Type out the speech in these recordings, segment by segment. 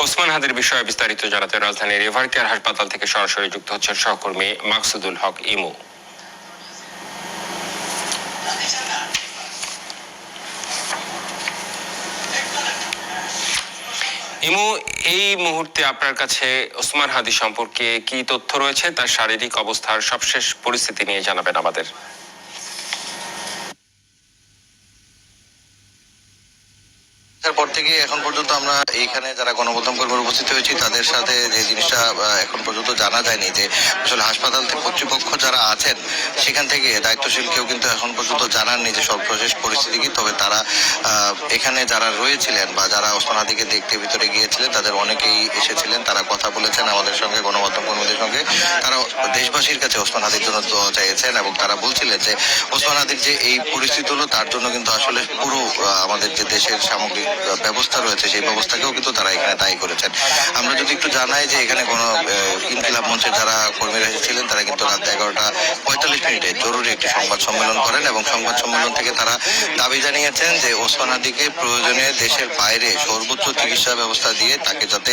ওসমান হাদির বিষয়ে বিস্তারিত জানাতে রাজধানীর এভারকেয়ার হাসপাতাল থেকে সরাসরি যুক্ত হচ্ছেন সহকর্মী মাকসুদুল হক ইমু। ইমু, এই মুহূর্তে আপনার কাছে ওসমান হাদি সম্পর্কে কি তথ্য রয়েছে, তার শারীরিক অবস্থার সবশেষ পরিস্থিতি নিয়ে জানাবেন আমাদের। পর থেকে এখন পর্যন্ত আমরা এইখানে যারা গণমাধ্যম কর্মী উপস্থিত হয়েছি তাদের সাথে যে জিনিসটা এখন পর্যন্ত জানা যায়নি যে আসলে হাসপাতাল কর্তৃপক্ষ যারা আছেন সেখান থেকে দায়িত্বশীল কেউ কিন্তু এখন পর্যন্ত জানাননি যে সর্বশেষ পরিস্থিতি কি। তবে তারা এখানে যারা রয়েছিলেন বা যারা ওসমান হাদিকে দেখতে ভিতরে গিয়েছিলেন তাদের অনেকেই এসেছিলেন, তারা কথা বলেছেন আমাদের সঙ্গে, গণমাধ্যম কর্মীদের সঙ্গে। তারা দেশবাসীর কাছে ওসমান হাদির জন্য দোয়া চাইছেন এবং তারা বলছিলেন যে ওসমান হাদির যে এই পরিস্থিতি হলো তার জন্য কিন্তু আসলে পুরো আমাদের যে দেশের সামগ্রিক ব্যবস্থা রয়েছে সেই ব্যবস্থাকেও কিন্তু তারা এখানে দায়ী করেছেন। আমরা যদি একটু জানাই যে এখানে ইনকিলাব মঞ্চের যারা কর্মীরা এসেছিলেন তারা কিন্তু রাত 11:45 জরুরি একটি সংবাদ সম্মেলন করেন এবং সংবাদ সম্মেলন থেকে তারা দাবি জানিয়েছেন যে ওসমান হাদিকে প্রয়োজনে দেশের বাইরে সর্বোচ্চ চিকিৎসা ব্যবস্থা দিয়ে তাকে যাতে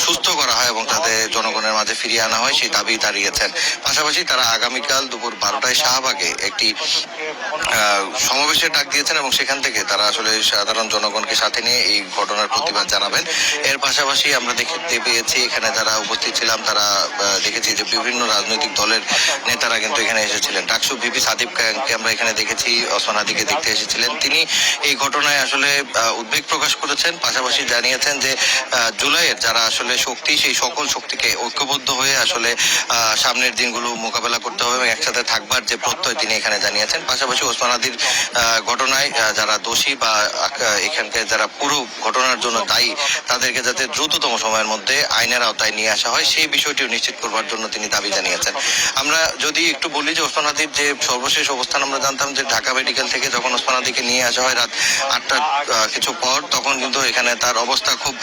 সুস্থ করা হয় এবং তাদের জনগণের মাঝে ফিরিয়ে আনা হয় সেই দাবি দাঁড়িয়েছেন। পাশাপাশি তারা আগামীকাল দুপুর 12টায় শাহবাগে একটি সমাবেশের ডাক দিয়েছেন এবং সেখান থেকে তারা আসলে সাধারণ জনগণকে সাথে নিয়ে এই ঘটনার প্রতিবাদ জানাবেন। এর পাশাপাশি আমরা দেখতে পেয়েছি এখানে যারা উপস্থিত ছিলাম তারা দেখেছি যে বিভিন্ন রাজনৈতিক দলের নেতারা কিন্তু এখানে এসেছিলেন। ডাকসু ভিপি সাদিক খানকে আমরা এখানে দেখেছি ওসমান হাদিকে দেখতে এসেছিলেন। তিনি এই ঘটনায় আসলে উদ্বেগ প্রকাশ করেছেন, পাশাপাশি জানিয়েছেন যে জুলাইয়ের যারা আসলে শক্তি সেই সকল শক্তিকে ঐক্যবদ্ধ হয়ে আসলে সামনের দিনগুলো মোকাবেলা করতে হবে এবং একসাথে থাকবার যে প্রত্যয় তিনি এখানে জানিয়েছেন। পাশাপাশি ওসমান হাদির ঘটনায় যারা দোষী বা এখানকার যারা পুরো ঘটনার জন্য দায়ী তাদেরকে যাতে দ্রুততম সময়ের মধ্যে আইনের আওতায় নিয়ে আসা হয় সেই বিষয়টিও নিশ্চিত করবার জন্য তিনি দাবি জানিয়েছেন। আমরা যদি একটু বলি যে ওসমান হাদির যে সর্বশেষ অবস্থান আমরা জানতাম যে ঢাকা মেডিকেল থেকে যখন ওসমান হাদিকে নিয়ে আসা হয় রাত 8টা কিছু পর, তখন কিন্তু এখানে তার অবস্থা খুব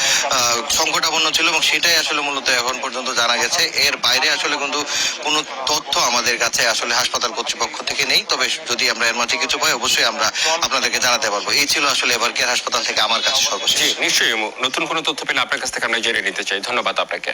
সংকটাপন্ন ছিল এবং সেটাই আসলে মূলত এখন পর্যন্ত জানা গেছে। এর বাইরে আসলে কিন্তু কোনো তথ্য আমাদের কাছে আসলে হাসপাতাল কর্তৃপক্ষ থেকে নেই। তবে যদি আমরা এর মাঝে কিছু পাই অবশ্যই আমরা আপনাদেরকে জানাতে পারবো। এই ছিল আসলে এভারকেয়ার হাসপাতাল থেকে আমার কাছে সর্বশেষ। নিশ্চয়ই নতুন কোনো তথ্য পেলে আপনার কাছ থেকে আমরা জেনে নিতে চাই। ধন্যবাদ আপনাকে।